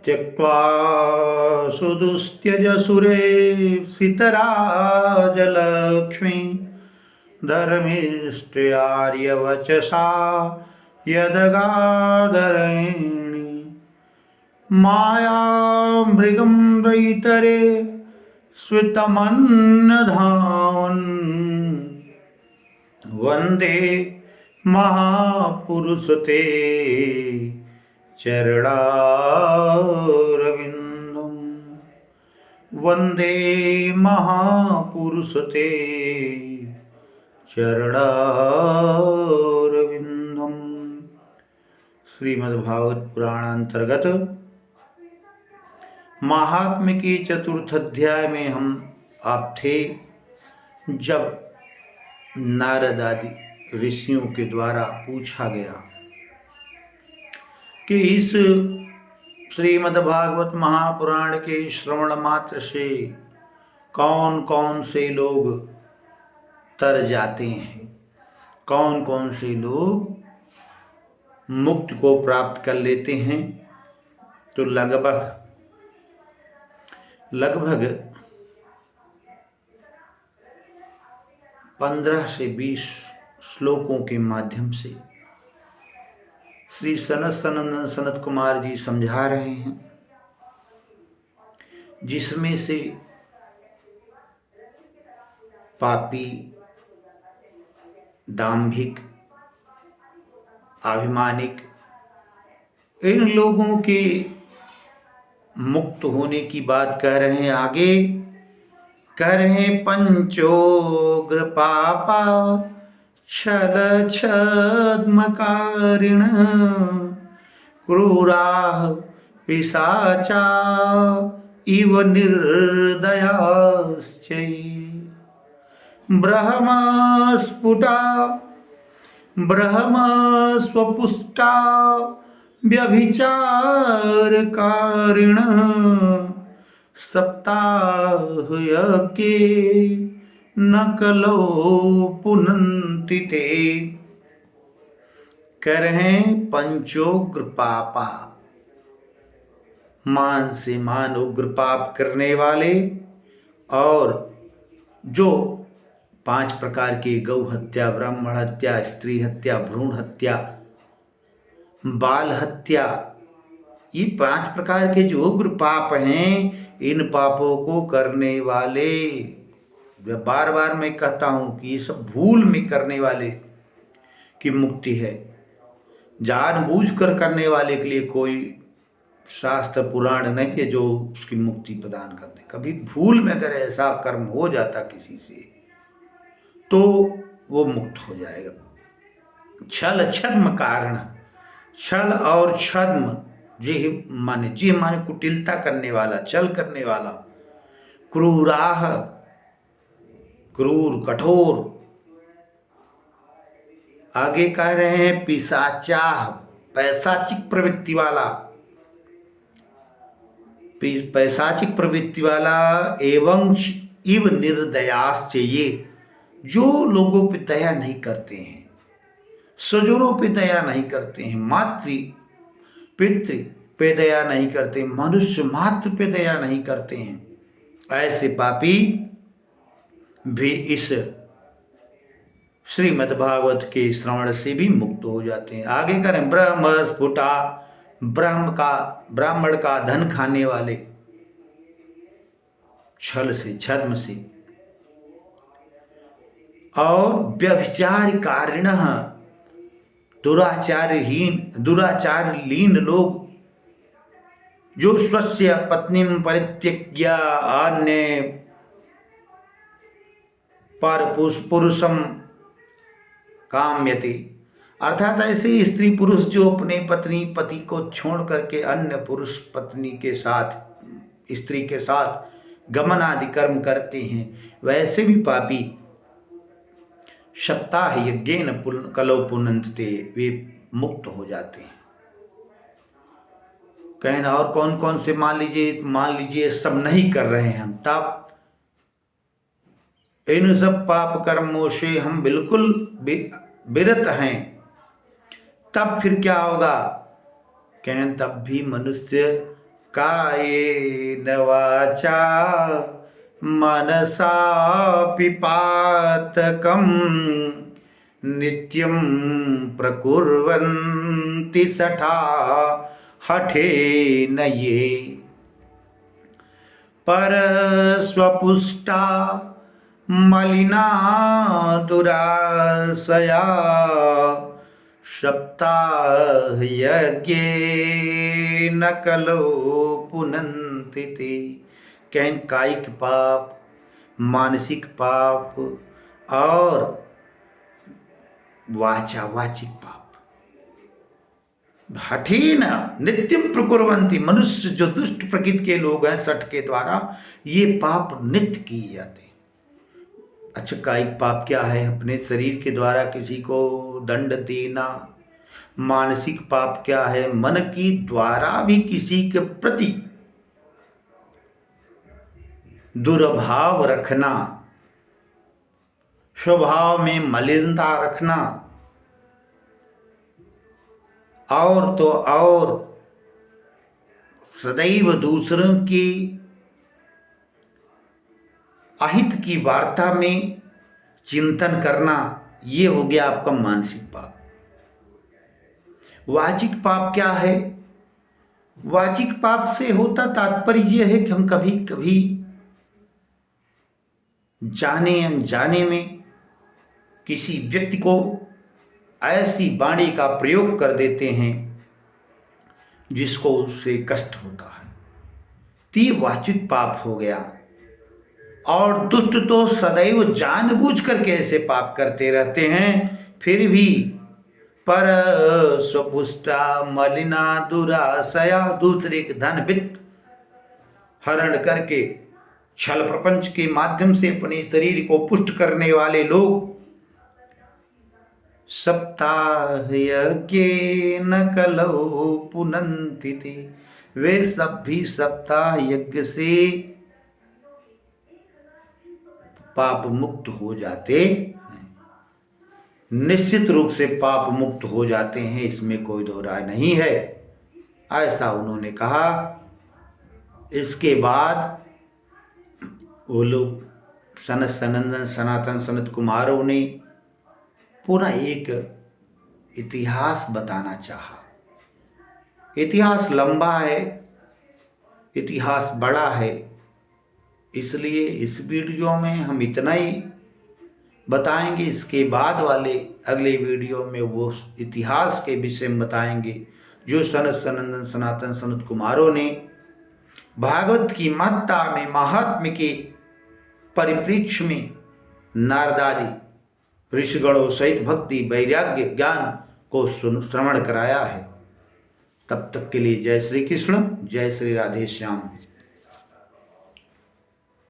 त्यक्त्वा सुदुस्त्यजसुरे सितराजलक्ष्मी धर्मिष्ठयार्यवचसा यदगादरैणी मायामृगं रैतरे स्वितमन्नधावन् वन्दे महापुरुषते चरणारविन्दं वन्दे महापुरुषते चरणारविन्दम। श्रीमद्भागवत पुराणांतर्गत महात्म्य के चतुर्थ अध्याय में हम आप थे, जब नारद आदि ऋषियों के द्वारा पूछा गया कि इस श्रीमद्भागवत महापुराण के श्रवण मात्र से कौन कौन से लोग तर जाते हैं, कौन कौन से लोग मुक्ति को प्राप्त कर लेते हैं। तो लगभग 15 से 20 श्लोकों के माध्यम से श्री सनत कुमार जी समझा रहे हैं, जिसमें से पापी, दाम्भिक, अभिमानिक इन लोगों के मुक्त होने की बात कह रहे हैं। आगे कह रहे हैं पंचोग्र पापा छल छद्मकारिण क्रूराः पिशाचा इव निर्दयाश्चैव ब्रह्मस्वपुष्टा व्यभिचारकारिण सप्ताहयज्ञे न कलो पुनन्ति ते। कह रहे हैं पंचोग्र पापा, मान से मान उग्र पाप करने वाले, और जो 5 प्रकार की गौ हत्या, ब्राह्मण हत्या, स्त्री हत्या, भ्रूण हत्या, बाल हत्या, ये 5 प्रकार के जो उग्र पाप हैं, इन पापों को करने वाले, बार बार मैं कहता हूं कि ये सब भूल में करने वाले की मुक्ति है। जानबूझकर करने वाले के लिए कोई शास्त्र पुराण नहीं है जो उसकी मुक्ति प्रदान कर दे। कभी भूल में अगर ऐसा कर्म हो जाता किसी से तो वो मुक्त हो जाएगा। छल छद्म कारण, छल और छद्म जी माने कुटिलता करने वाला, छल करने वाला, क्रूराह क्रूर कठोर। आगे कह रहे हैं पिशाचा पैशाचिक प्रवृत्ति वाला, पैशाचिक प्रवृत्ति वाला एवं इव निर्दयाश्च, ये जो लोगों पे दया नहीं करते हैं, स्वजनों पे दया नहीं करते हैं, मातृ पितृ पे दया नहीं करते, मनुष्य मात्र पे दया नहीं करते हैं, ऐसे पापी भी इस श्रीमद्भागवत के श्रवण से भी मुक्त हो जाते हैं। आगे करें ब्रह्म स्फुटा, ब्राह्मण का धन खाने वाले, छल से छद्म से, और व्यभिचार कारिण दुराचारहीन लोग, जो स्वस्य पत्नी परित्यज्य अन्य पर पुरुषम काम्यति, अर्थात ऐसे स्त्री पुरुष जो अपने पति को छोड़ करके अन्य पुरुष पत्नी के साथ, स्त्री के साथ गमन आदि कर्म करते हैं, वैसे भी पापी सप्ताह यज्ञेन कलो पुनन्ते, वे मुक्त हो जाते हैं। कहना और कौन कौन से मान लीजिए सब नहीं कर रहे हैं हम, तब इन सब पाप कर्मों से हम बिल्कुल विरत हैं, तब फिर क्या होगा? कहें तब भी मनुष्य कायेन वाचा मनसापि पातकं नित्यं प्रकुर्वन्ति सठा हठेन ये परस्वपुष्टा मलिना दुराशया सप्ताहयज्ञेन कलो पुनन्ति ते। कहीं कायिक पाप, मानसिक पाप और वाचिक पाप। हठेन नित्यम प्रकुर्वन्ति, मनुष्य जो दुष्ट प्रकृति के लोग हैं सठ के द्वारा ये पाप नित्य किए जाते हैं। अच्छा, कायिक पाप क्या है? अपने शरीर के द्वारा किसी को दंड देना। मानसिक पाप क्या है? मन की द्वारा भी किसी के प्रति दुर्भाव रखना, स्वभाव में मलिनता रखना, और तो और सदैव दूसरों की अहित की वार्ता में चिंतन करना, ये हो गया आपका मानसिक पाप। वाचिक पाप क्या है? वाचिक पाप से होता तात्पर्य यह है कि हम कभी कभी जाने अनजाने में किसी व्यक्ति को ऐसी वाणी का प्रयोग कर देते हैं जिसको उससे कष्ट होता है, तो ये वाचिक पाप हो गया। और दुष्ट तो सदैव जानबूझकर के ऐसे पाप करते रहते हैं, फिर भी पर स्वपुष्टा मलिना दुराशया, दूसरे के धन वित्त हरण करके छल प्रपंच के माध्यम से अपने शरीर को पुष्ट करने वाले लोग सप्ताहयज्ञेन कलौ पुनन्ति ते, वे सब भी सप्ताह यज्ञ से पाप मुक्त हो जाते हैं। निश्चित रूप से पाप मुक्त हो जाते हैं, इसमें कोई दो राय नहीं है, ऐसा उन्होंने कहा। इसके बाद वो लोग सनातन सनत कुमारों ने पूरा एक इतिहास बताना चाहा। इतिहास लंबा है, इतिहास बड़ा है, इसलिए इस वीडियो में हम इतना ही बताएंगे। इसके बाद वाले अगले वीडियो में वो इतिहास के विषय में बताएंगे जो सनातन सनत कुमारों ने भागवत की महत्ता में, महात्म्य के परिप्रेक्ष्य में नारदादि ऋषिगणों सहित भक्ति वैराग्य ज्ञान को श्रवण कराया है। तब तक के लिए जय श्री कृष्ण, जय श्री राधे श्याम।